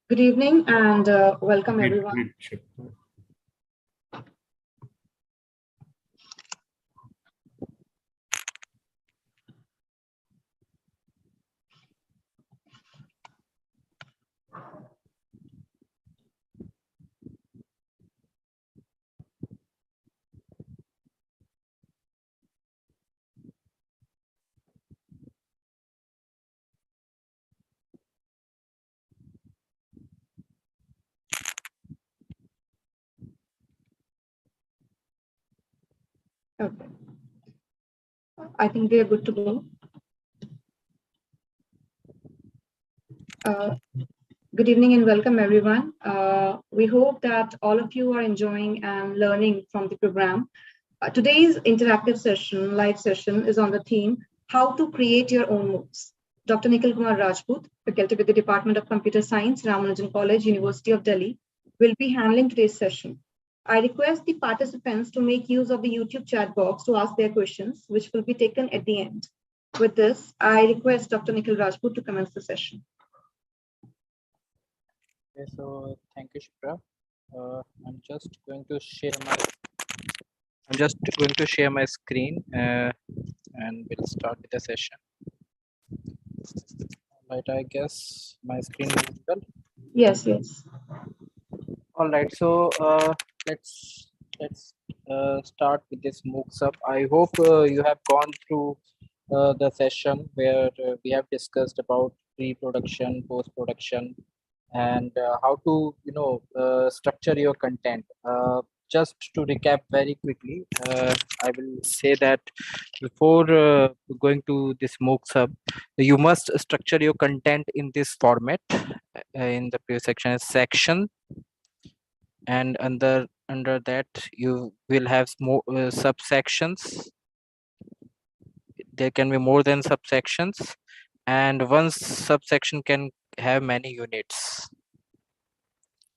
Good evening and welcome everyone. Great. Okay, I think we are good to go. Uh, Good evening and welcome everyone. We hope that all of you are enjoying and learning from the program. Today's interactive session, live session, is on the theme, How to Create Your Own MOOCs. Dr. Nikhil Kumar Rajput, faculty with the Department of Computer Science, Ramanujan College, University of Delhi, will be handling today's session. I request the participants to make use of the YouTube chat box to ask their questions, which will be taken at the end. With this, I request Dr. Nikhil Rajput to commence the session. Okay, so thank you, Shipra. I'm just going to share my screen and we'll start with the session. Right, I guess my screen is visible. Yes. All right, so let's start with this MoocsHub. I hope you have gone through the session where we have discussed about pre-production, post-production, and how to structure your content. Just to recap very quickly, I will say that before going to this MoocsHub, you must structure your content in this format. In the previous section is section, and under that you will have more subsections. There can be more than subsections, and one subsection can have many units.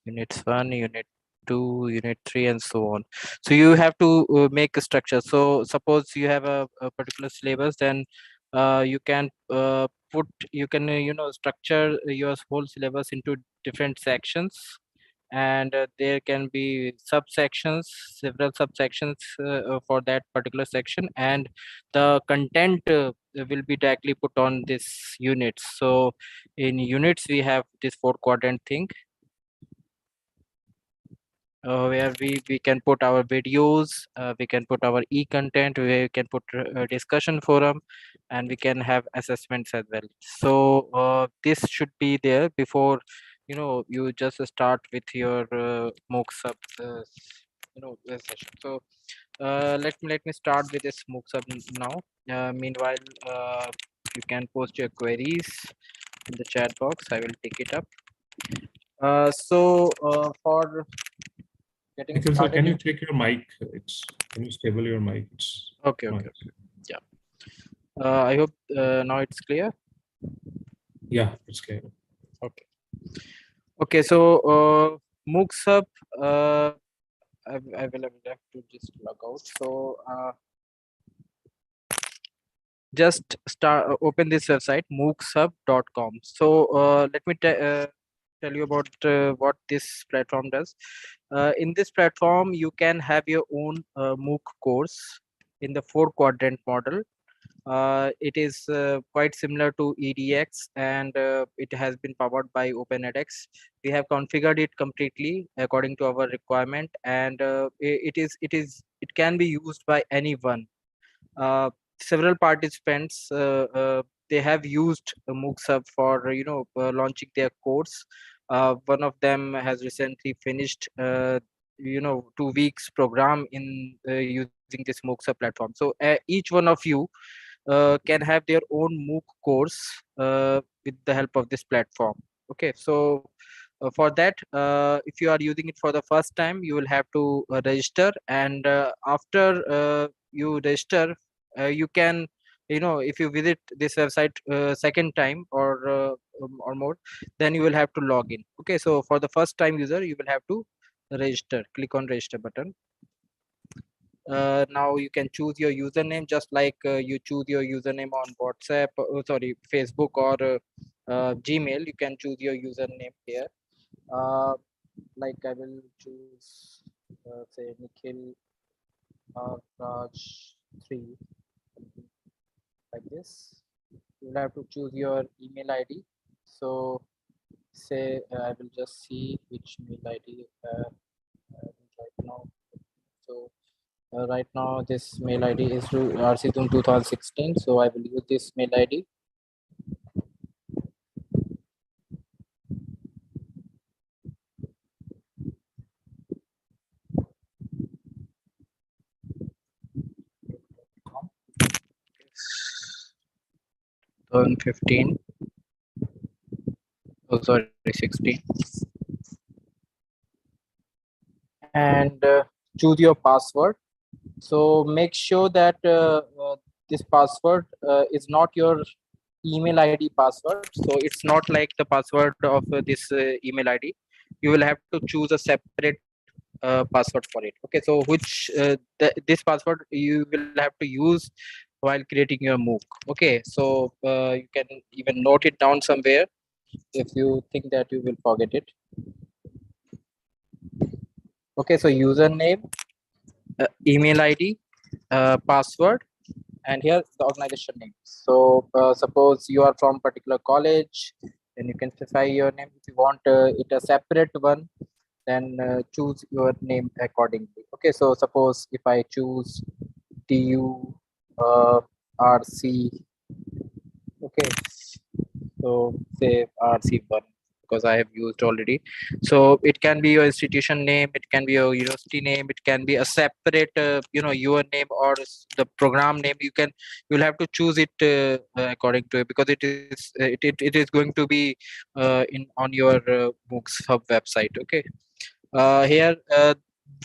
Units 1, unit 2, unit 3, and so on. So you have to make a structure. So suppose you have a particular syllabus, then you can structure your whole syllabus into different sections, and there can be subsections, several subsections for that particular section, and the content will be directly put on this units. So in units we have this 4-quadrant thing, where we can put our videos, we can put our e-content, we can put a discussion forum, and we can have assessments as well. So this should be there before you just start with your MoocsHub session. So let me start with this MoocsHub now. Meanwhile, you can post your queries in the chat box. I will pick it up. For getting Nikhil, started, sir, can you check your mic? Can you stable your mic? Okay. Yeah. I hope now it's clear. Yeah, it's clear. Okay. So MoocsHub, I will have to just log out. So just open this website, MoocsHub.com. So let me tell you about what this platform does. In this platform, you can have your own MOOC course in the 4-quadrant model. It is quite similar to EDX, and it has been powered by OpenEdX. We have configured it completely according to our requirement, and it can be used by anyone. Several participants they have used MoocsHub for launching their course. One of them has recently finished 2 weeks program in using this MoocsHub platform. So each one of you can have their own MOOC course with the help of this platform. Okay, so for that, if you are using it for the first time, you will have to register, and after you register, you can if you visit this website second time or more, then you will have to log in. Okay, so for the first time user, you will have to register. Click on register button. Now you can choose your username, just like you choose your username on WhatsApp, Facebook, or Gmail. You can choose your username here. Like I will choose, say Nikhil Raj 3, something like this. You'll have to choose your email ID. So say I will just see which mail ID right now. So right now this mail ID is to RCTUM 2016. So I will use this mail ID. .com. 2015. Oh, sorry, 16. And choose your password. So make sure that this password is not your email ID password. So it's not like the password of this email ID. You will have to choose a separate password for it. Okay, so which this password you will have to use while creating your MOOC. Okay, so you can even note it down somewhere if you think that you will forget it. Okay, so username, email ID, password, and here the organization name. So suppose you are from particular college, then you can specify your name. If you want it a separate one, then choose your name accordingly. Okay, so suppose if I choose TU RC, okay, so say RC1 because I have used already. So it can be your institution name, it can be your university name, it can be a separate your name or the program name. You'll have to choose it according to it, because it is going to be in on your MoocsHub website. Okay, here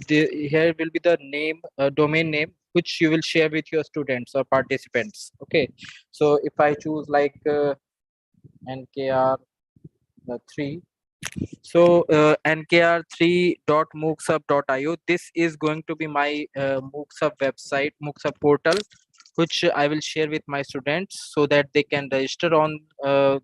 here will be the name, domain name, which you will share with your students or participants. Okay, so if I choose like nkr3, so nkr3.moocsub.io, this is going to be my MoocsHub website, MoocsHub portal, which I will share with my students so that they can register on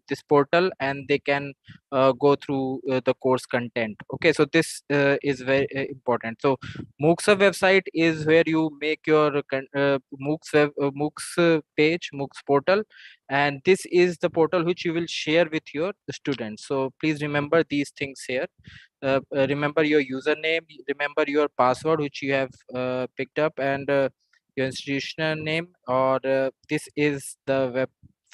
this portal and they can go through the course content. Okay, so this is very important. So MoocsHub website is where you make your MOOCs page, MOOCs portal, and this is the portal which you will share with your students. So please remember these things here. Remember your username, remember your password which you have picked up, and your institutional name, or this is the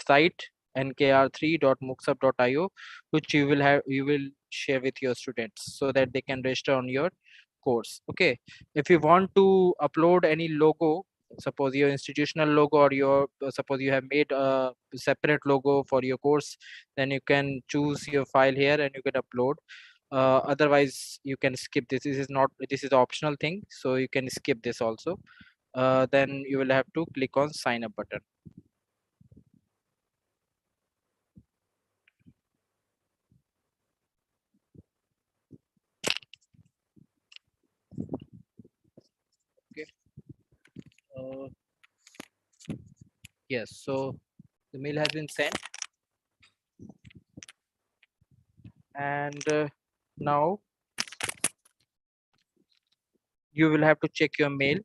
website nkr3.moocsub.io, which you will share with your students so that they can register on your course. Okay, if you want to upload any logo, suppose your institutional logo, or your suppose you have made a separate logo for your course, then you can choose your file here and you can upload. Otherwise you can skip this. This is optional thing, so you can skip this also. Then you will have to click on sign up button. Okay, uh, yes, so the mail has been sent, and now you will have to check your mail.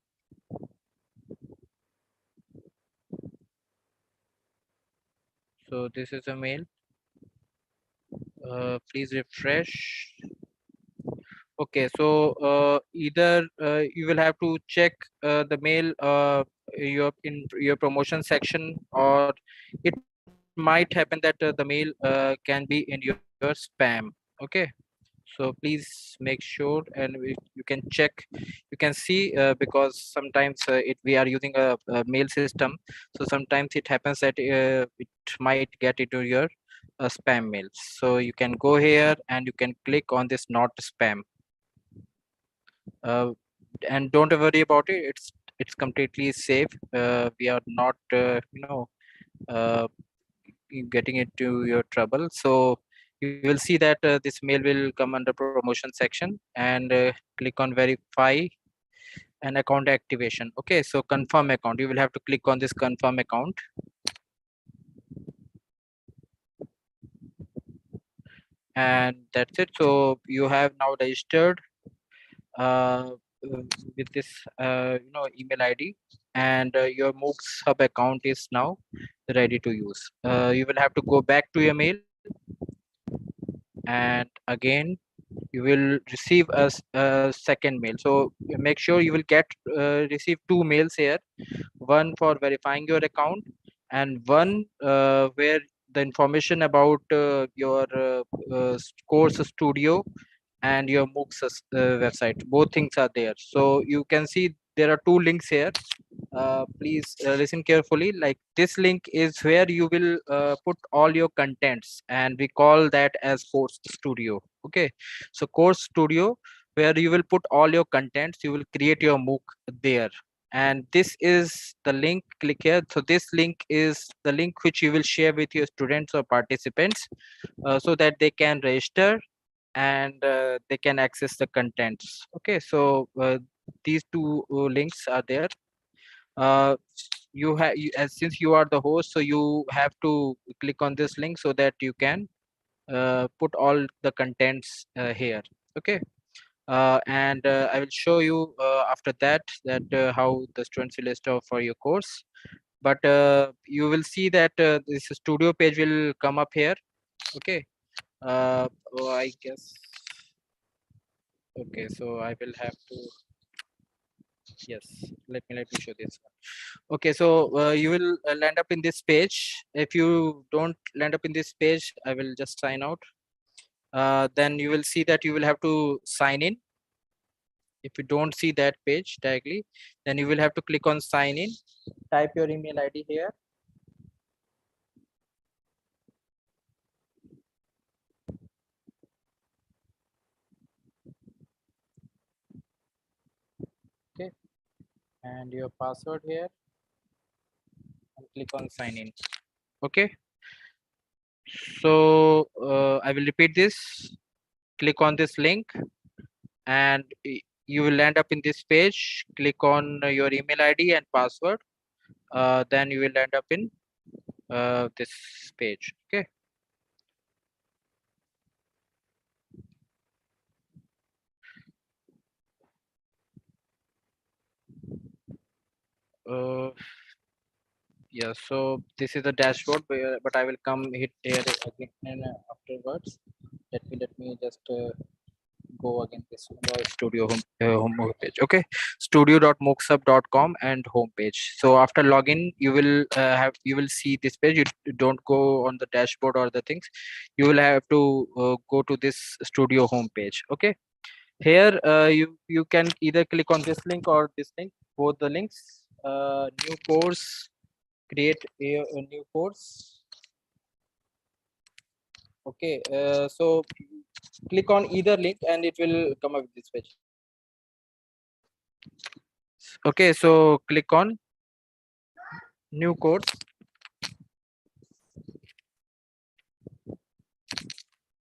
So this is a mail. Please refresh. Okay, so either you will have to check the mail in your promotion section, or it might happen that the mail can be in your spam. Okay, so please make sure, and you can check, you can see, because sometimes we are using a mail system, so sometimes it happens that it might get into your spam mails. So you can go here and you can click on this not spam, uh, and don't worry about it, it's completely safe. We are not uh, getting into your trouble. So you will see that this mail will come under promotion section, and click on verify and account activation. Okay, so confirm account, you will have to click on this confirm account. and that's it. So you have now registered with this email ID, and your MOOCs Hub account is now ready to use. You will have to go back to your mail, and again you will receive a second mail. So make sure you will receive two mails here, one for verifying your account and one where the information about your course studio and your MOOCs website, both things are there. So you can see there are two links here. Please listen carefully. Like, this link is where you will put all your contents, and we call that as course studio. Okay, so course studio, where you will put all your contents, you will create your MOOC there. And this is the link. Click here. So this link is the link which you will share with your students or participants, so that they can register and they can access the contents. Okay, so these two links are there. You have, as since you are the host, so you have to click on this link so that you can put all the contents here. Okay, and I will show you after that how the students will register for your course. But you will see that this studio page will come up here. Okay, I guess. Okay, so I will have to, yes, let me show this one. Okay, so you will land up in this page. If you don't land up in this page, I will just sign out. Then you will see that you will have to sign in. If you don't see that page directly, then you will have to click on sign in, type your email ID here. Okay, and your password here, and click on sign in. Okay, so I will repeat this. Click on this link, and you will end up in this page. Click on your email ID and password. Then you will end up in this page. Okay, yeah, so this is the dashboard, but I will come hit here again afterwards. Let me just go again this studio home page. Okay, studio.moocsub.com and home page. So after login, you will see this page. You don't go on the dashboard or the things. You will have to go to this studio home page. Okay, here you can either click on this link or this link, both the links. New course, create a new course. Okay, so click on either link and it will come up with this page. Okay, so click on new course,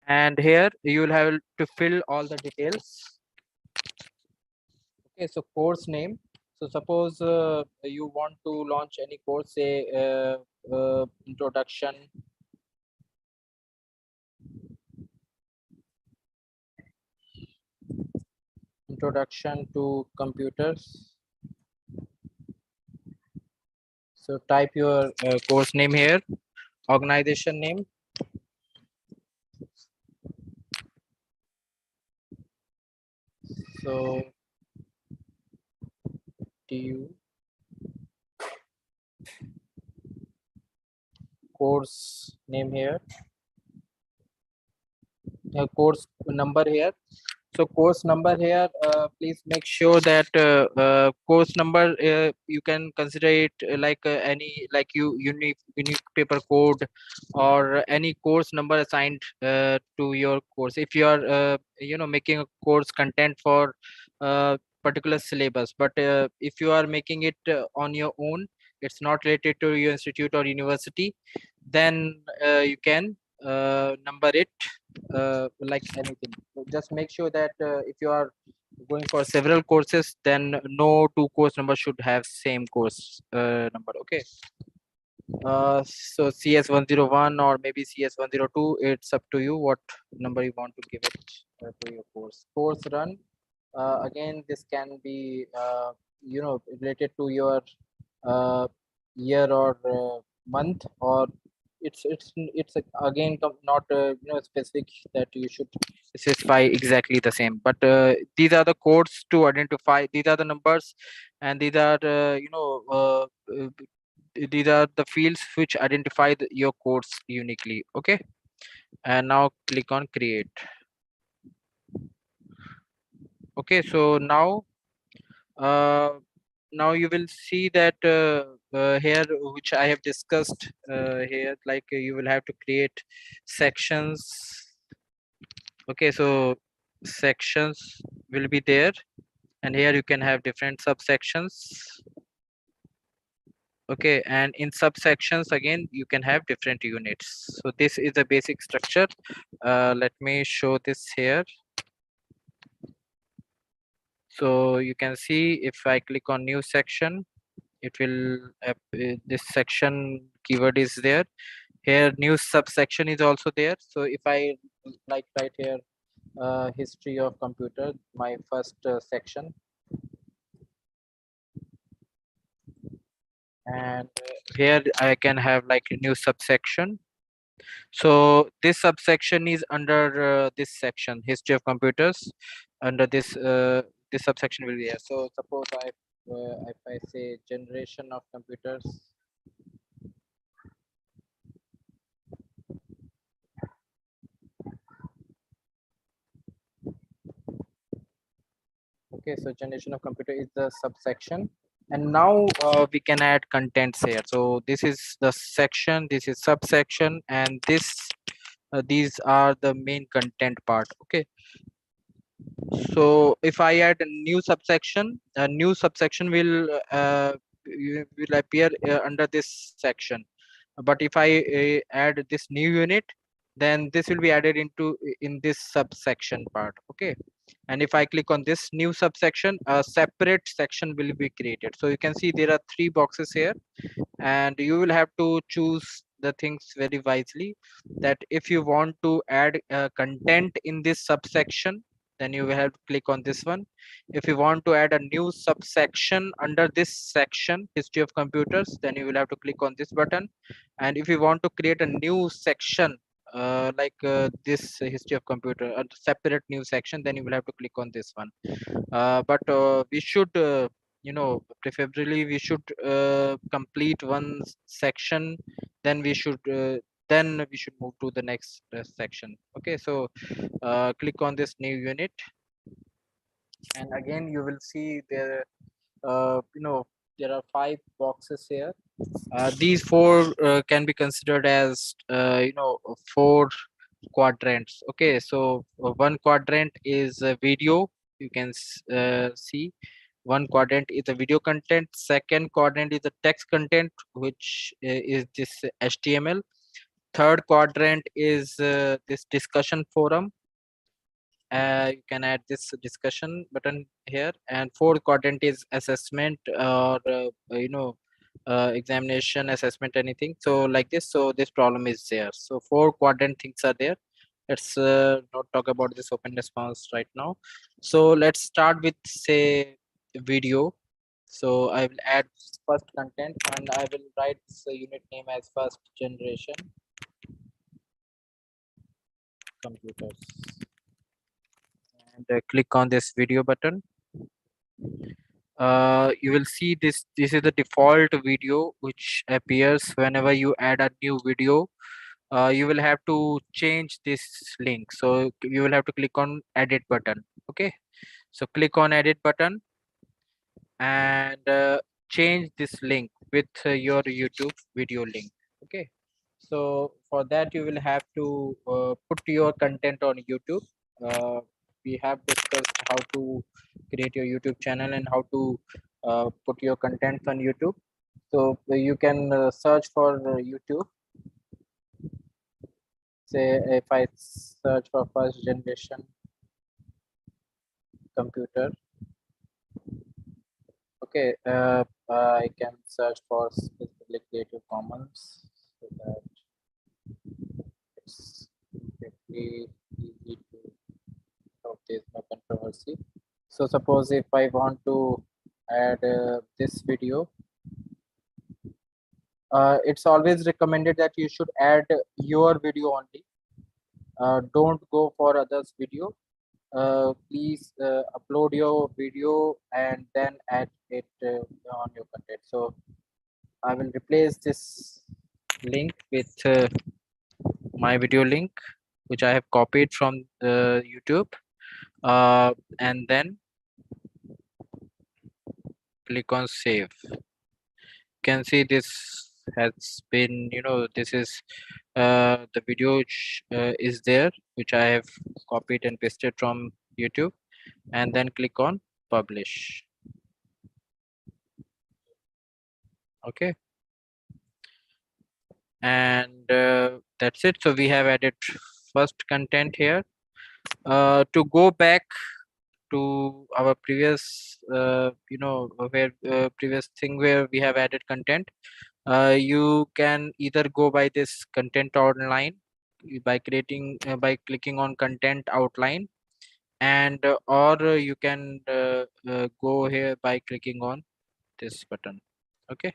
and here you will have to fill all the details. Okay, so course name. So suppose you want to launch any course, say introduction to computers. So type your course name here, organization name. So TU course name here, course number here. So course number here, please make sure that course number, you can consider it like any, like unique paper code or any course number assigned to your course. If you are making a course content for particular syllabus, but if you are making it on your own, it's not related to your institute or university, then you can number it like anything. So just make sure that if you are going for several courses, then no two course numbers should have same course number. Okay, So CS101 or maybe CS102, it's up to you what number you want to give it to your course. Course run, again, this can be, related to your uh, year or month, or again not specific that you should specify exactly the same, but these are the codes to identify, these are the numbers, and these are these are the fields which identify your codes uniquely. Okay, and now click on create. Okay, so uh, now you will see that here, which I have discussed here, like you will have to create sections. Okay, so sections will be there, and here you can have different subsections. Okay, and in subsections again you can have different units. So this is the basic structure. Let me show this here. So you can see if I click on new section, it will this section keyword is there. Here new subsection is also there. So if I like write here history of computer, my first section, and here I can have like a new subsection. So this subsection is under this section, history of computers. Under this subsection will be here. So suppose if I say generation of computers. Okay, so generation of computer is the subsection, and now we can add contents here. So this is the section, this is subsection, and these are the main content part. Okay, so if I add a new subsection will appear under this section. But if I add this new unit, then this will be added in this subsection part. Okay, and if I click on this new subsection, a separate section will be created. So you can see there are 3 boxes here, and you will have to choose the things very wisely, that if you want to add content in this subsection, then you will have to click on this one. If you want to add a new subsection under this section, history of computers, then you will have to click on this button. And if you want to create a new section this history of computer, a separate new section, then you will have to click on this one. But we should preferably we should complete one section, then we should move to the next section. Okay, so click on this new unit, and again you will see there there are 5 boxes here. These 4 can be considered as 4 quadrants. Okay, so one quadrant is video. You can see one quadrant is the video content, second quadrant is the text content, which is this HTML. Third quadrant is this discussion forum. You can add this discussion button here, and fourth quadrant is assessment, or examination, assessment, anything. So like this, so this problem is there. So 4 quadrant things are there. Let's not talk about this open response right now. So let's start with, say, video. So I will add first content, and I will write this unit name as first generation computers, and click on this video button. You will see this is the default video which appears whenever you add a new video. You will have to change this link, so you will have to click on edit button. Okay, so click on edit button, and change this link with your YouTube video link. Okay, so for that you will have to put your content on YouTube. We have discussed how to create your YouTube channel and how to put your content on YouTube. So you can search for YouTube. Say if I search for first generation computer. Okay, I can search for specifically creative commons so that it's pretty easy to hope there's no controversy. So suppose if I want to add this video, it's always recommended that you should add your video only. Don't go for others video. Please upload your video and then add it on your content. So I will replace this link with my video link, which I have copied from YouTube, and then click on save. You can see this has been, this is the video which is there, which I have copied and pasted from YouTube, and then click on publish. Okay, and that's it. So we have added first content here. To go back to our previous where previous thing where we have added content, you can either go by this content outline by creating by clicking on content outline, and or you can go here by clicking on this button. Okay,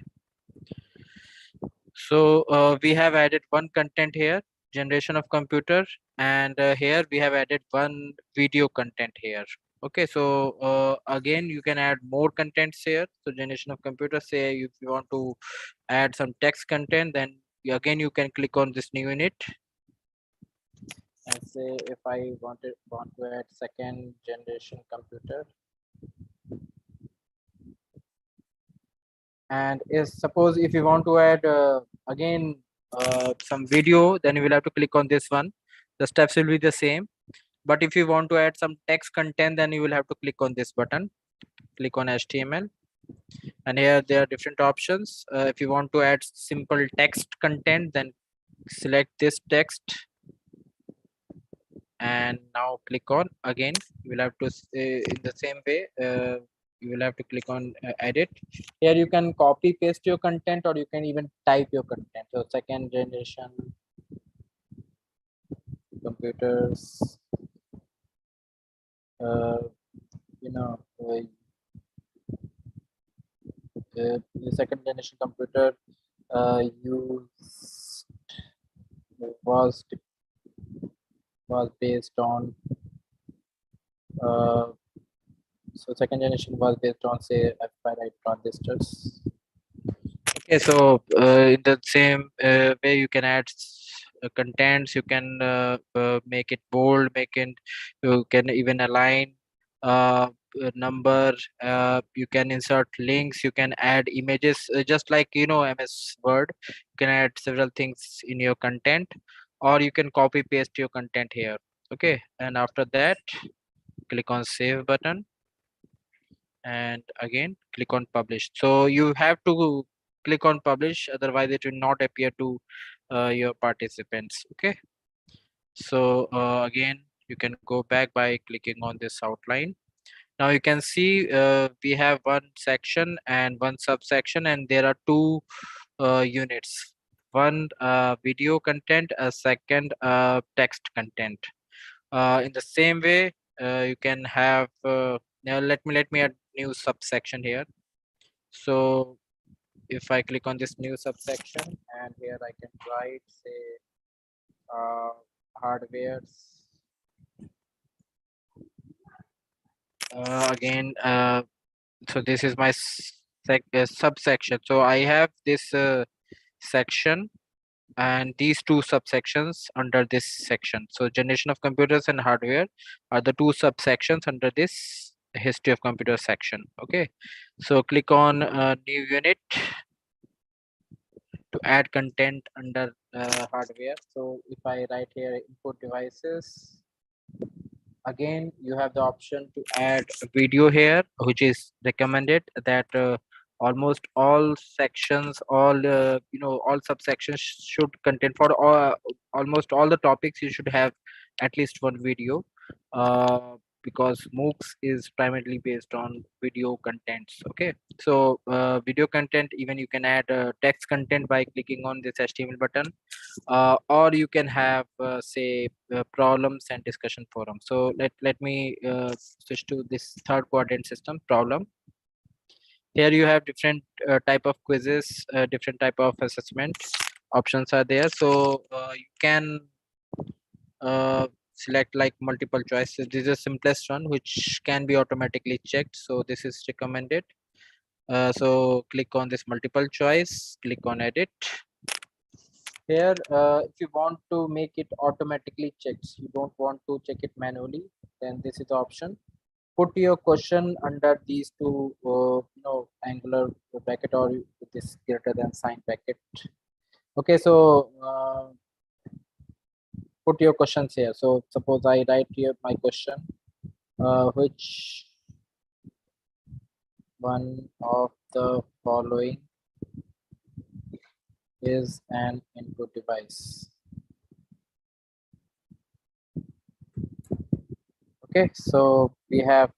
so we have added one content here, generation of computer, and here we have added one video content here. Okay, so again you can add more contents here. So generation of computer, say if you want to add some text content, then again you can click on this new unit and say if I want to add second generation computer, and is suppose if you want to add again some video, then you will have to click on this one. The steps will be the same, but if you want to add some text content, then you will have to click on this button, click on HTML, and here there are different options. If you want to add simple text content, then select this text and now click on again. You will have to in the same way you will have to click on edit. Here you can copy paste your content, or you can even type your content. So second generation computers, uh, you know the second generation computer used was based on so second generation was based on say F5 transistors. Okay, so in the same way you can add contents, you can make it bold, you can even align number, you can insert links, you can add images, just like MS Word. You can add several things in your content, or you can copy paste your content here. Okay, and after that click on save button, and again click on publish. So you have to click on publish, otherwise it will not appear to your participants. Okay, so again you can go back by clicking on this outline. Now you can see we have one section and one subsection, and there are two units, one video content, a second text content. In the same way you can have now let me add new subsection here. So if I click on this new subsection, and here I can write say hardwares, again so this is my subsection. So I have this section and these two subsections under this section. So generation of computers and hardware are the two subsections under this history of computer section. Okay, so click on new unit to add content under hardware. So if I write here input devices, again you have the option to add a video here, which is recommended that almost all sections, all all subsections should contain for almost all the topics. You should have at least one video. because MOOCs is primarily based on video contents. Okay, so video content, even you can add text content by clicking on this HTML button, or you can have say problems and discussion forum. So let me switch to this third quadrant system problem. Here you have different type of quizzes, different type of assessment options are there. So you can select like multiple choices. This is the simplest one which can be automatically checked, so this is recommended. So click on this multiple choice, click on edit. Here if you want to make it automatically checked, you don't want to check it manually, then this is the option. Put your question under these two angular bracket or this greater than sign bracket. Okay, so put your questions here. So suppose I write here my question, which one of the following is an input device? Okay, so we have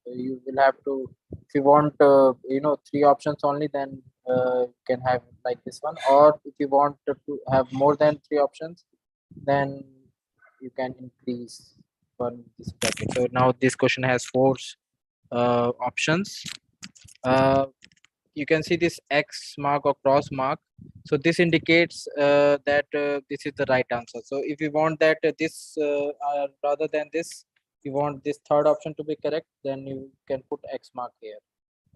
you will have to, if you want three options only, then you can have like this one, or if you want to have more than three options, then you can increase one this bracket. So now this question has four options. You can see this X mark or cross mark. So this indicates that this is the right answer. So if you want that this rather than this, you want this third option to be correct, then you can put X mark here.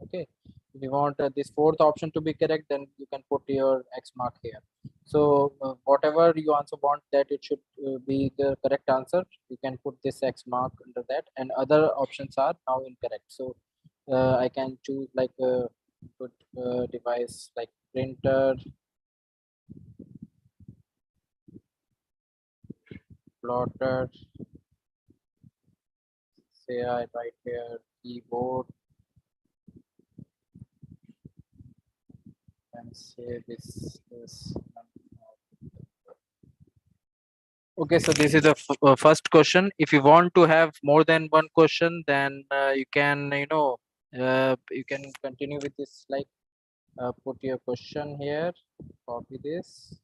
Okay, if you want this fourth option to be correct, then you can put your X mark here. So whatever you also want that it should be the correct answer, you can put this X mark under that, and other options are now incorrect. So I can choose like put device like printer, plotter, say I write here keyboard, and say this is. Okay, so this is the first question. If you want to have more than one question, then you can you can continue with this, like put your question here, copy this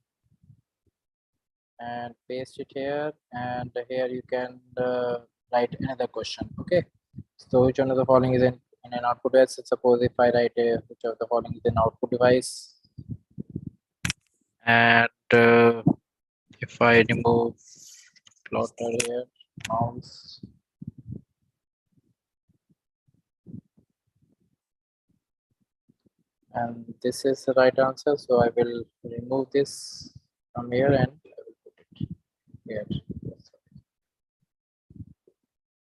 and paste it here, and here you can write another question. Okay, so which one of the following is in an output device? Suppose if I write which of the following is an output device, and if I remove plotter here, mouse, and this is the right answer, so I will remove this from here and I will put it here.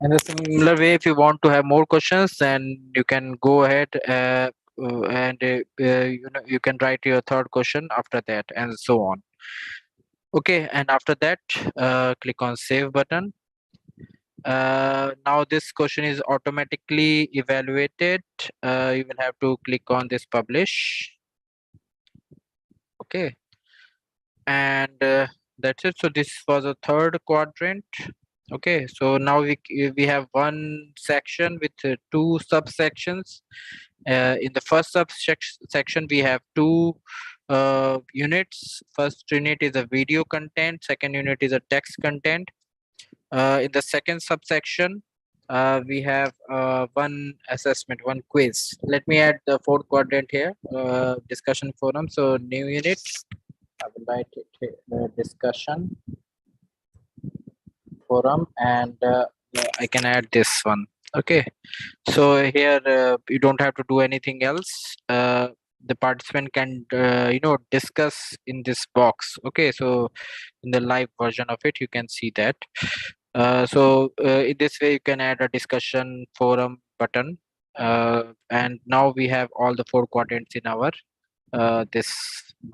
In a similar way, if you want to have more questions, then you can go ahead and you can write your third question after that, and so on. Okay, and after that click on save button. Now this question is automatically evaluated. You will have to click on this publish. Okay, and that's it. So this was a third quadrant. Okay, so now we have one section with two subsections. In the first subsection we have two units. First unit is a video content, second unit is a text content. In the second subsection we have one assessment, one quiz. Let me add the fourth quadrant here, discussion forum. So new unit, I will write it here, discussion forum, and I can add this one. Okay, so here you don't have to do anything else. The participant can discuss in this box. Okay, so in the live version of it you can see that. So in this way you can add a discussion forum button, and now we have all the four quadrants in our this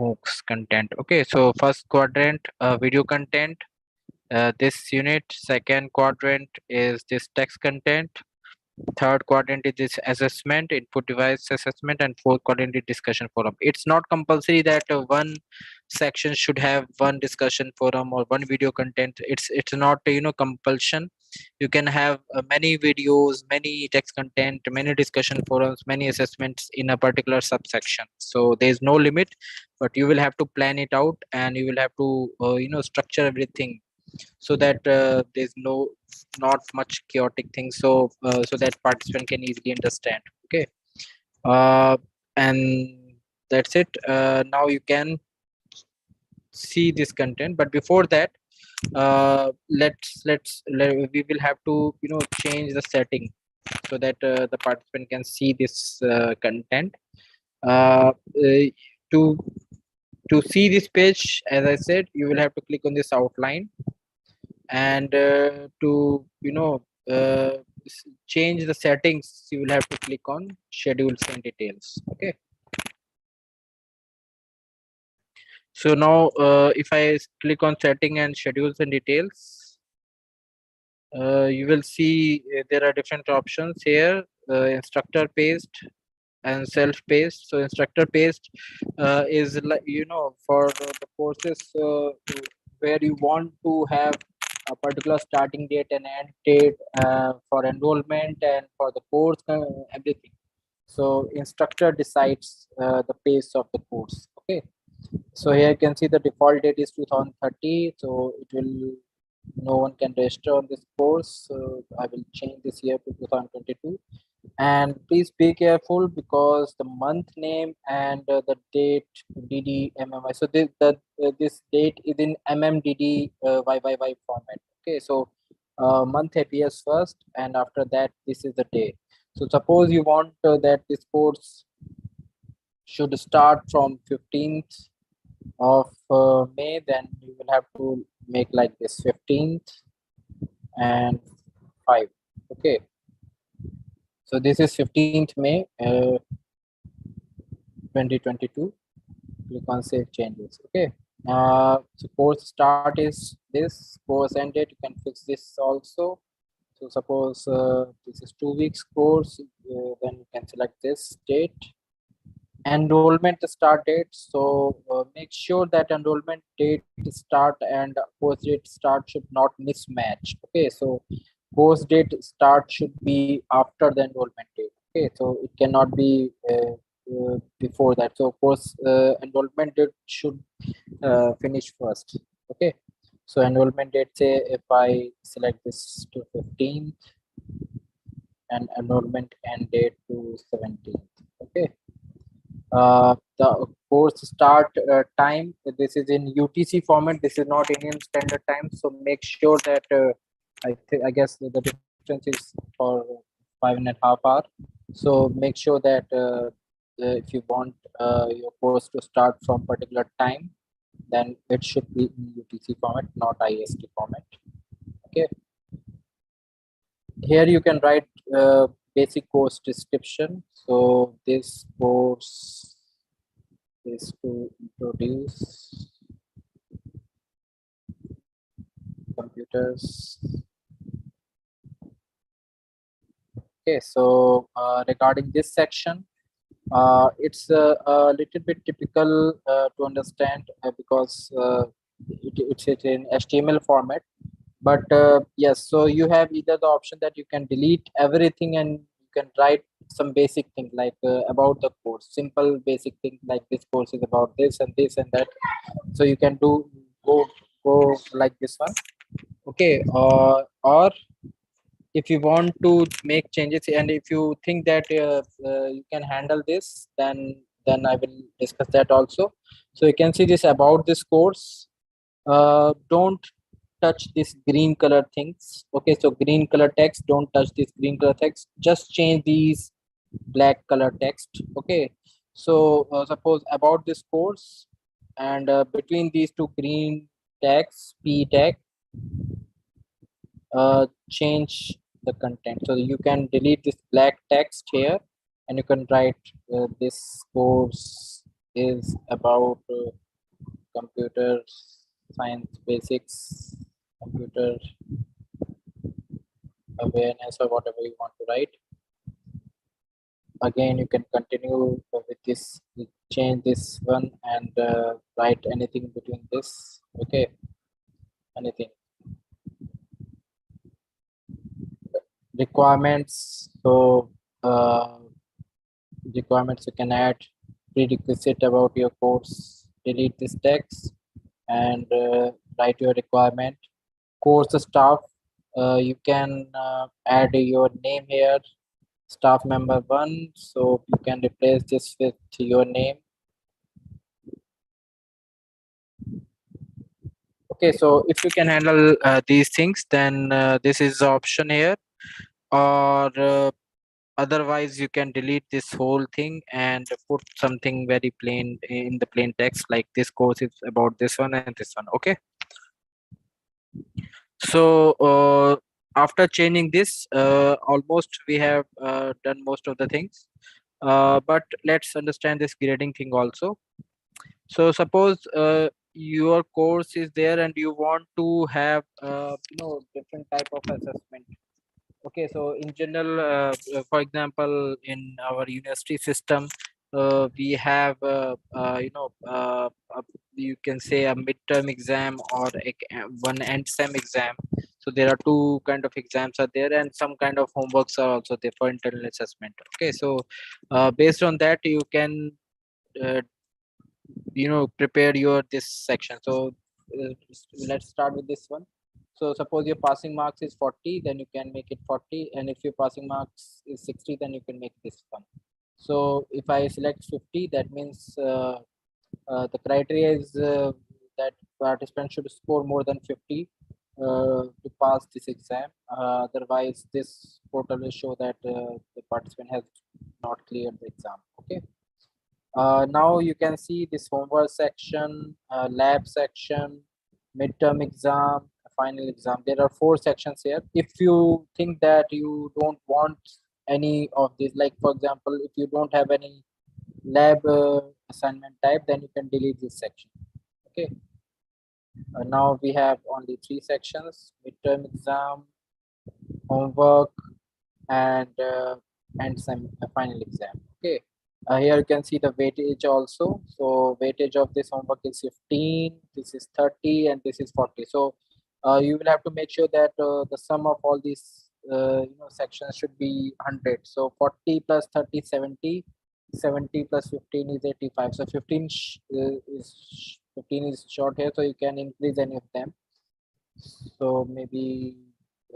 MOOCs content. Okay, so first quadrant video content, this unit. Second quadrant is this text content. Third quadrant is this assessment, input device assessment, and fourth quadrant is discussion forum. It's not compulsory that one section should have one discussion forum or one video content. It's not compulsion. You can have many videos, many text content, many discussion forums, many assessments in a particular subsection. So there is no limit, but you will have to plan it out, and you will have to structure everything so that there's not much chaotic things, so that participant can easily understand. Okay. uh, and that's it. Now you can see this content, but before that, we will have to change the setting so that the participant can see this content. uh, uh, to see this page, as I said, you will have to click on this outline, and to change the settings, you will have to click on schedules and details. Okay. So now if I click on setting and schedules and details, you will see there are different options here: instructor paced and self-paced. So instructor paced is like for the courses where you want to have a particular starting date and end date for enrollment and for the course, everything. So instructor decides the pace of the course. Okay. So here you can see the default date is 2030. So it will, no one can register on this course. So I will change this year to 2022. And please be careful because the month name and the date DDMMI. So this date is in MMDD YYY format. Okay, so month appears first, and after that, this is the day. So suppose you want that this course should start from 15th of May, then you will have to make like this 15th and 5. Okay. So this is 15th May 2022. Click on save changes. Okay. So course start is this, course end date. You can fix this also. So suppose this is 2 weeks course, then you can select this date. Enrollment start date. So make sure that enrollment date start and course date start should not mismatch. Okay. So course date start should be after the enrollment date. Okay, so it cannot be before that. So course enrollment date should finish first. Okay, so enrollment date, say if I select this to 15th and enrollment end date to 17th. Okay, the course start time, this is in UTC format, this is not Indian Standard Time. So make sure that I guess the difference is for 5.5 hours. So make sure that if you want your course to start from particular time, then it should be in UTC format, not IST format. Okay. Here you can write basic course description. So this course is to introduce computers. Okay, so regarding this section, it's a little bit typical to understand because it's in HTML format. But yes, so you have either the option that you can delete everything and you can write some basic thing like about the course, simple basic thing like this course is about this and this and that. So you can go like this one. Okay, or if you want to make changes and if you think that you can handle this, then I will discuss that also. So you can see this about this course. Don't touch this green color things. Okay, so green color text, don't touch this green color text, just change these black color text. Okay, so suppose about this course, and between these two green tags, P tag, change the content. So you can delete this black text here and you can write this course is about computer science basics, computer awareness, or whatever you want to write. Again, you can continue with this, change this one and write anything between this. Okay, anything. requirements. So requirements you can add prerequisite about your course, delete this text, and write your requirement. Course staff, you can add your name here, staff member 1, so you can replace this with your name. Okay, so if you can handle these things, then this is the option here, or otherwise you can delete this whole thing and put something very plain in the plain text, like this course is about this one and this one. Okay, so after changing this, almost we have done most of the things, but let's understand this grading thing also. So suppose your course is there and you want to have different type of assessment. Okay, so in general, for example, in our university system, we have you can say a midterm exam or one end sem exam. So there are two kind of exams are there, and some kind of homeworks are also there for internal assessment. Okay, so based on that, you can uh, prepare your this section. So uh, let's start with this one. So suppose your passing marks is 40, then you can make it 40, and if your passing marks is 60, then you can make this one. So if I select 50, that means the criteria is that participant should score more than 50 to pass this exam. Otherwise, this portal will show that the participant has not cleared the exam. Okay. Now you can see this homework section, lab section, midterm exam, final exam. There are 4 sections here. If you think that you don't want any of these, like for example, if you don't have any lab assignment type, then you can delete this section. Okay. Now we have only 3 sections: midterm exam, homework, and some final exam. Okay. Here you can see the weightage also. So weightage of this homework is 15, this is 30, and this is 40. So you will have to make sure that the sum of all these sections should be 100. So 40 plus 30, 70. 70 plus 15 is 85. So 15 is short here, so you can increase any of them. So maybe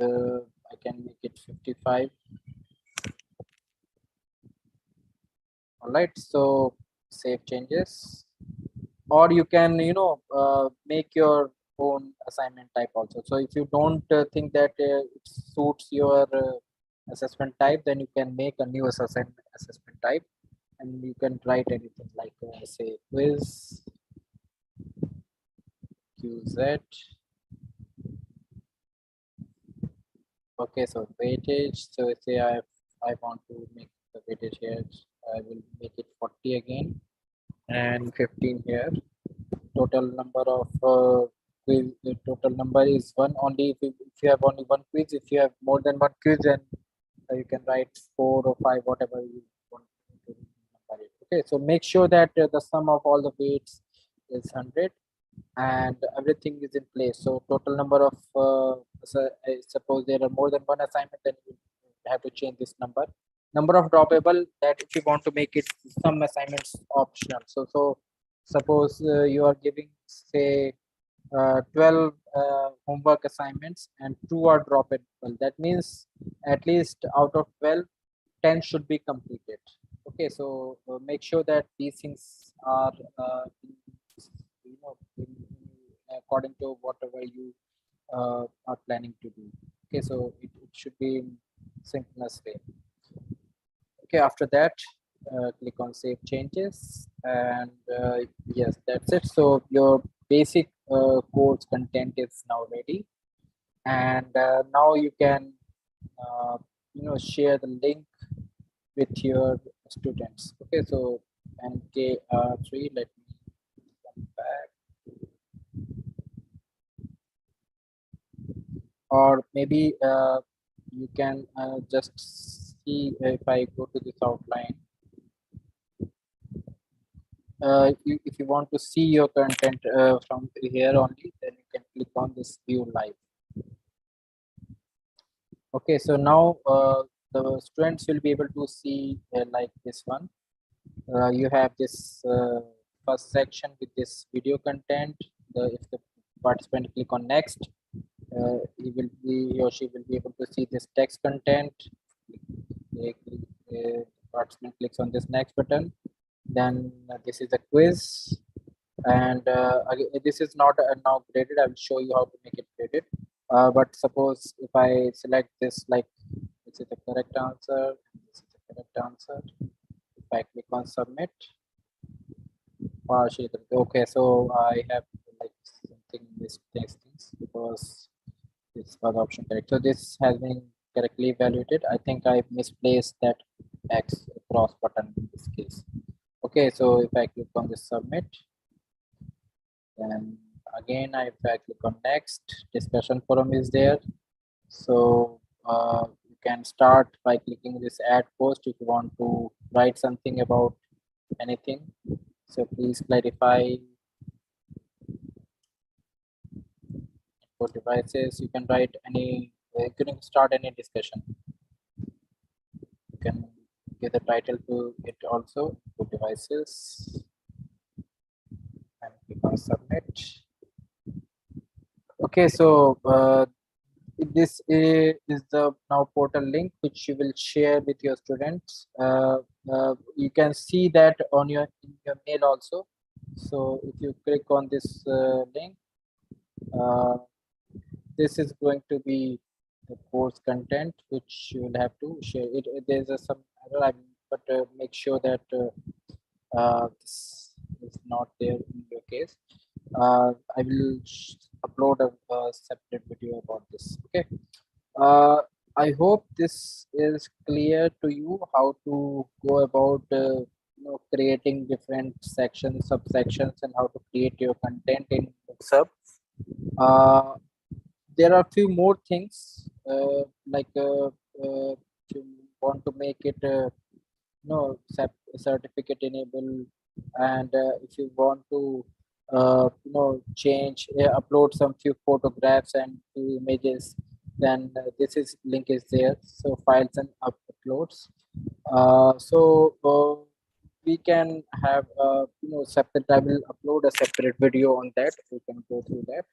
I can make it 55. All right, so save changes, or you can make your own assignment type also. So if you don't think that it suits your assessment type, then you can make a new assessment type, and you can write anything like say quiz QZ. Okay, so weightage. So say I want to make the weightage here. I will make it 40 again, and 15 here. Total number of quiz, the total number is 1 only. If you have only 1 quiz. If you have more than 1 quiz, then you can write 4 or 5, whatever you want to number it. Okay, so make sure that the sum of all the weights is 100 and everything is in place. So total number of suppose there are more than 1 assignment, then you have to change this number. Number of droppable, that if you want to make it some assignments optional. So suppose you are giving say 12 homework assignments and 2 are droppable. That means at least out of 12, 10 should be completed. Okay, so make sure that these things are according to whatever you are planning to do. Okay, so it should be in synchronous way. Okay, after that click on save changes, and yes, that's it. So your basic course content is now ready, and now you can share the link with your students. Okay, so MK3, let me come back, or maybe you can just see if I go to this outline. If you want to see your content from here only, then you can click on this view live. Okay, so now the students will be able to see like this one. You have this first section with this video content. If the participant click on next, he or she will be able to see this text content. The participant clicks on this next button. Then this is the quiz, and again, this is not now graded. I will show you how to make it graded. But suppose if I select this, like this is the correct answer, this is the correct answer. If I click on submit, partially correct. Okay, so I have like something missed these things because this was option correct. So this has been correctly evaluated. I think I misplaced that X cross button in this case. Okay, so if I click on this submit, then again if I click on next, discussion forum is there. So you can start by clicking this add post if you want to write something about anything. So please clarify for devices. You can write any, you can start any discussion. You can give the title to it also for devices and click on submit. Okay, so this is the now portal link which you will share with your students. You can see that on your in your mail also. So if you click on this link, this is going to be the course content which you will have to share. There's some error, but make sure that this is not there in your case. I will upload a separate video about this. Okay. I hope this is clear to you how to go about creating different sections, subsections, and how to create your content in MoocsHub. There are a few more things if you want to make it certificate enable, and if you want to change upload some few photographs and few images, then this is link is there, so files and uploads. We can have separate, I will upload a separate video on that, we can go through that.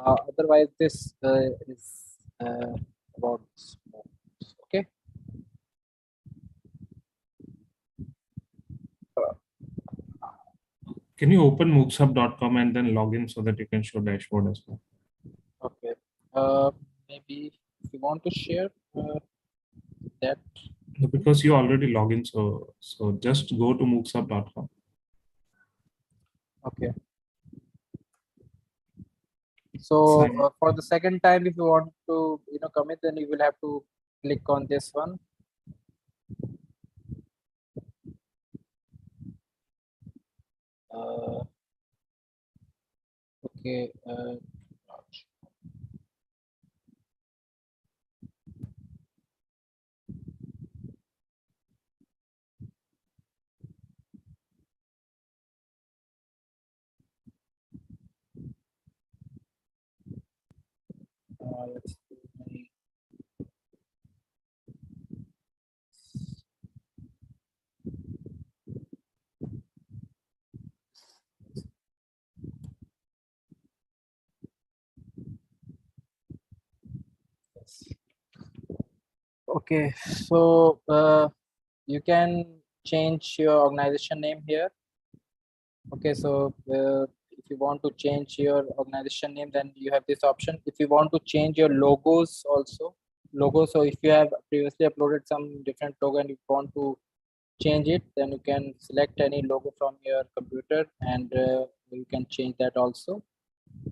Otherwise this is about Moocs. Okay. Can you open MoocsHub.com and then log in so that you can show dashboard as well? Okay. Maybe if you want to share that. No, because you already log in, so just go to MoocsHub.com. Okay. So for the second time, if you want to commit, then you will have to click on this one. Okay. Let's see. Okay, so you can change your organization name here. Okay, so if you want to change your organization name, then you have this option. If you want to change your logos also, so if you have previously uploaded some different logo and you want to change it, then you can select any logo from your computer and you can change that also.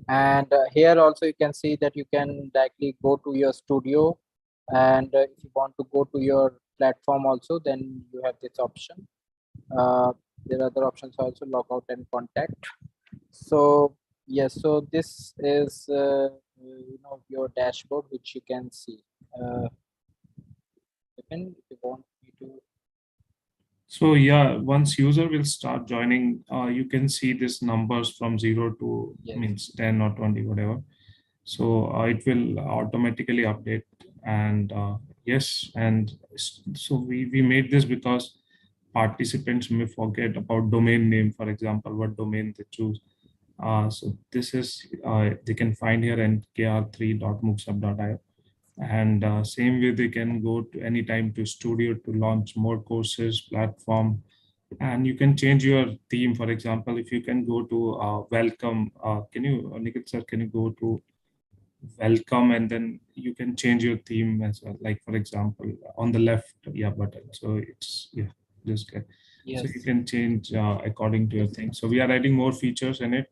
And here also you can see that you can directly go to your studio, and if you want to go to your platform also, then you have this option. There are other options also, logout and contact. So yes, so this is your dashboard which you can see. If you want me to. So yeah, once user will start joining, you can see these numbers from 0 to Yes. means 10 or 20, whatever. So it will automatically update And yes, and so we made this because participants may forget about domain name, for example, what domain they choose. So this is, they can find here nkr3.moocsub.io. And same way, they can go to anytime to Studio to launch more courses, platform, and you can change your theme. For example, if you can go to welcome, can you, Nikhil sir, can you go to welcome, and then you can change your theme as well. Like for example, on the left, yeah, button. So it's, yeah, just get. So you Yes. can change according to your thing. So we are adding more features in it,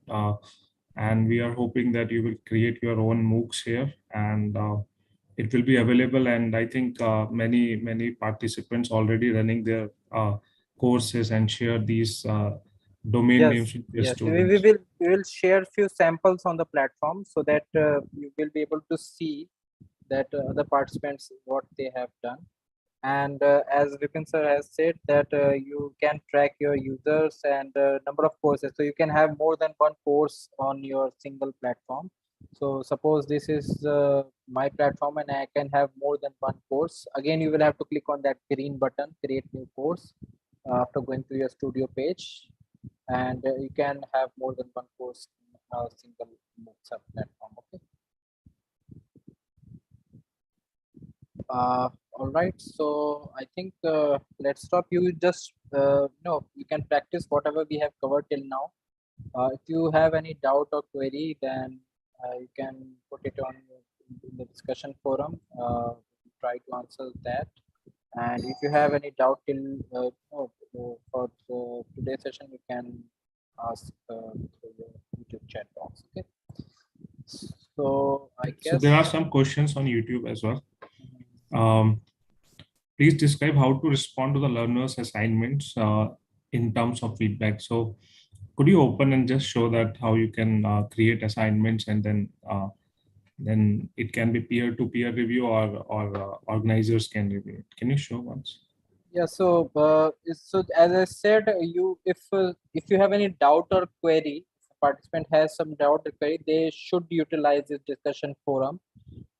and we are hoping that you will create your own MOOCs here, and it will be available. And I think many participants already running their courses and share these domain names Yes, with their yes. students. We will share few samples on the platform so that you will be able to see that other participants what they have done. And as Vipin sir has said that you can track your users and number of courses. So you can have more than one course on your single platform. So suppose this is my platform and I can have more than one course. Again, you will have to click on that green button, create new course after going to your studio page, and you can have more than one course in a single MoocsHub platform. Okay. All right. So I think let's stop. You just you can practice whatever we have covered till now. If you have any doubt or query, then you can put it on in the discussion forum. Try to answer that. And if you have any doubt till for today's session, you can ask through your YouTube chat box. Okay. So I So guess. there are some questions on YouTube as well. Please describe how to respond to the learners' assignments in terms of feedback. So could you open and just show that how you can create assignments, and then it can be peer-to-peer review, or organizers can review it. Can you show once? Yeah, so so as I said, if you have any doubt or query, if a participant has some doubt or query, they should utilize this discussion forum.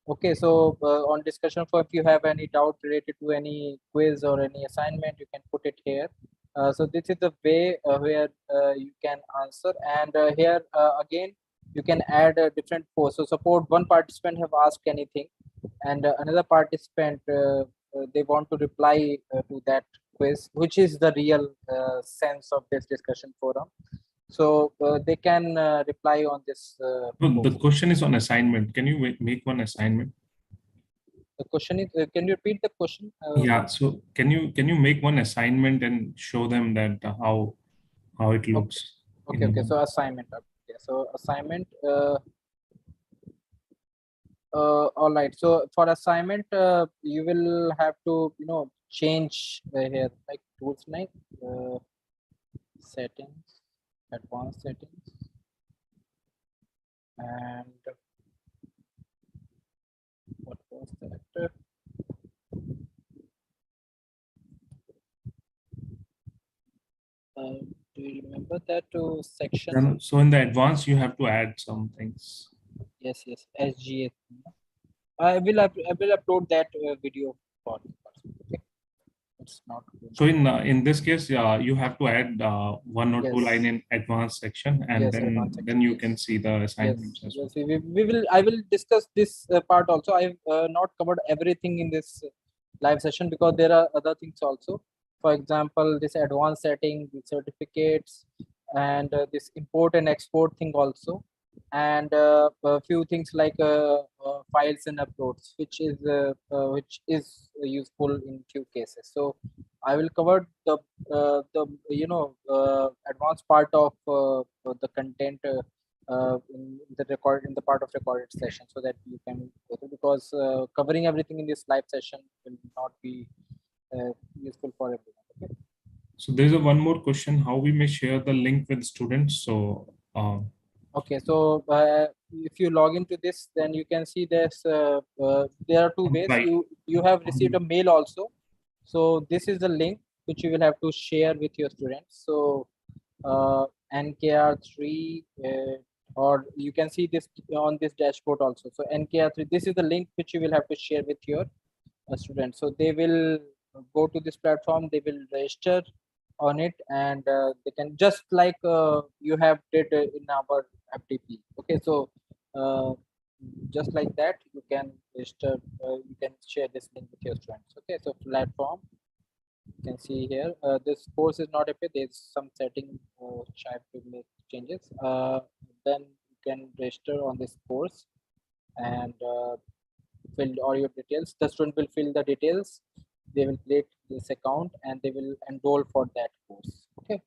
Okay, so on discussion forum, if you have any doubt related to any quiz or any assignment, you can put it here. So this is the way where you can answer, and here again you can add a different post. So suppose one participant have asked anything, and another participant they want to reply to that quiz, which is the real sense of this discussion forum. So they can reply on this No, the post. question is on assignment. Can you make one assignment? The question is, can you repeat the question? Yeah. So can you make one assignment and show them that how it Okay, looks okay. in. So assignment. Okay, so assignment. All right. So for assignment, you will have to change here like tools like settings, advanced settings, and what was that? Do you remember that section? So in the advanced, you have to add some things. Yes, SGS. I will upload that video for okay. It's not good. So in this case, you have to add one or two Yes. line in advanced section, and Yes, then advanced section, then you yes. can see the assignments as well. Yes, we will. I will discuss this part also. I've not covered everything in this live session because there are other things also. For example, this advanced setting, the certificates, and this import and export thing also, and a few things like files and uploads, which is useful in few cases. So I will cover the advanced part of the content in the part of recorded session, so that you can go through, because covering everything in this live session will not be useful for everyone. Okay? So there's one more question: how we may share the link with students. So okay, so if you log into this, then you can see there are two ways. right. You have received a mail also. So this is the link which you will have to share with your students. So nkr3 or you can see this on this dashboard also. So NKR3, this is the link which you will have to share with your students. So they will go to this platform, they will register on it, and they can just like you have did in our FTP. Okay, so just like that you can register, you can share this link with your students. Okay, so platform, you can see here, this course is not appear, there's some setting which I have to make changes. Then you can register on this course and fill all your details. The student will fill the details, they will create this account and they will enroll for that course. Okay,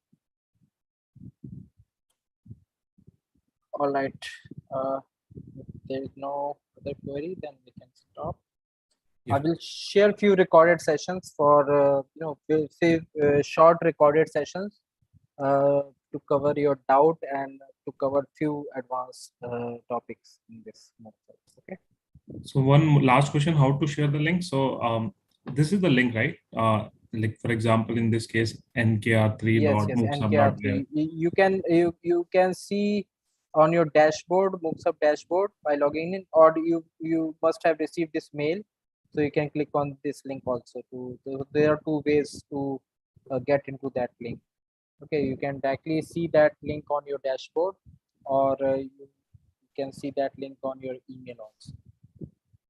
all right. If there is no other query, then we can stop. I will share few recorded sessions for we'll say short recorded sessions to cover your doubt and to cover few advanced topics in this method. Okay. So one last question, how to share the link? So this is the link, right? Like for example, in this case, nkr3.moocsub.dev. NKR3. You can see on your dashboard, MoocsHub dashboard, by logging in, or you must have received this mail. So you can click on this link also. There are two ways to get into that link. Okay, you can directly see that link on your dashboard, or you can see that link on your email also.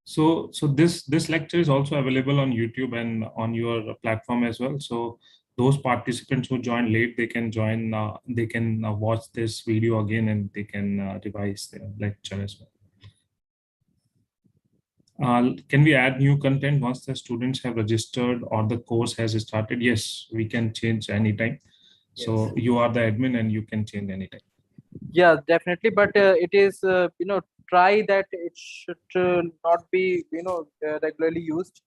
So this lecture is also available on YouTube and on your platform as well. So those participants who join late, they can join, they can watch this video again and they can revise their lecture as well. Can we add new content once the students have registered or the course has started? Yes, we can change anytime. Yes. So you are the admin and you can change anytime. Yeah, definitely. But it is, try that it should not be, regularly used.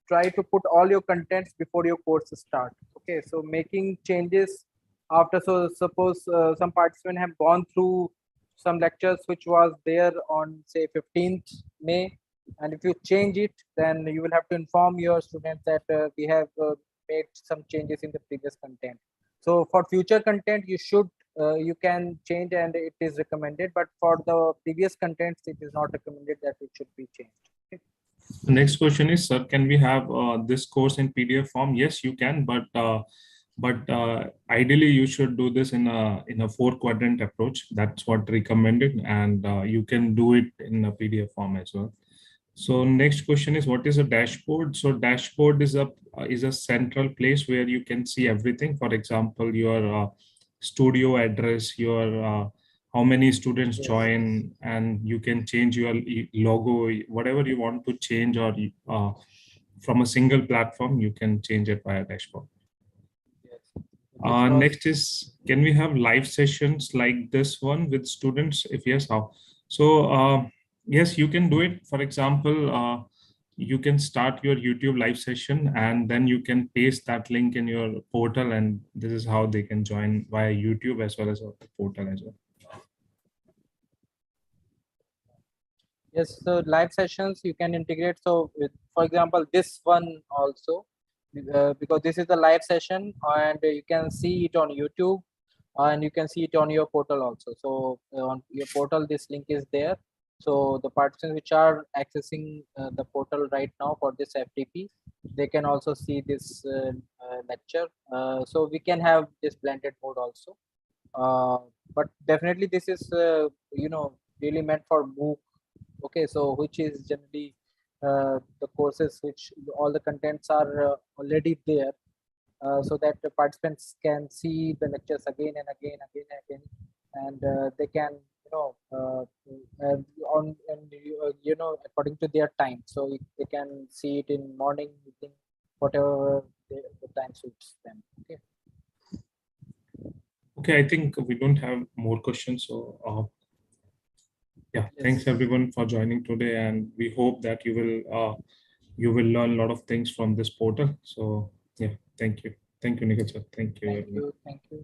Try to put all your contents before your course start. Okay, so making changes after, so suppose some participants have gone through some lectures which was there on say 15th May, and if you change it, then you will have to inform your students that we have made some changes in the previous content. So for future content, you can change and it is recommended, but for the previous contents, it is not recommended that it should be changed. Okay. The next question is, sir, can we have this course in PDF form? Yes, you can, but ideally you should do this in a 4-quadrant approach. That's what recommended, and you can do it in a PDF form as well. So next question is, what is a dashboard? So dashboard is a central place where you can see everything. For example, your studio address, your how many students join, and you can change your logo, whatever you want to change, or from a single platform, you can change it via dashboard. Next is, can we have live sessions like this one with students? If yes, how? So yes, you can do it. For example, you can start your YouTube live session and then you can paste that link in your portal, and this is how they can join via YouTube as well as the portal as well. Yes, so live sessions you can integrate. So for example, this one also, because this is the live session and you can see it on YouTube and you can see it on your portal also. So on your portal, this link is there. So the participants which are accessing the portal right now for this FTP, they can also see this lecture. So we can have this blended mode also. But definitely this is, really meant for MOOC. Okay, so which is generally the courses which all the contents are already there, so that the participants can see the lectures again and again, and they can, according to their time. So they can see it in morning, evening, whatever the time suits them. Okay. Okay, I think we don't have more questions. So yeah, thanks everyone for joining today, and we hope that you will learn a lot of things from this portal. So yeah, thank you, Nikhil sir. Thank you. Thank you.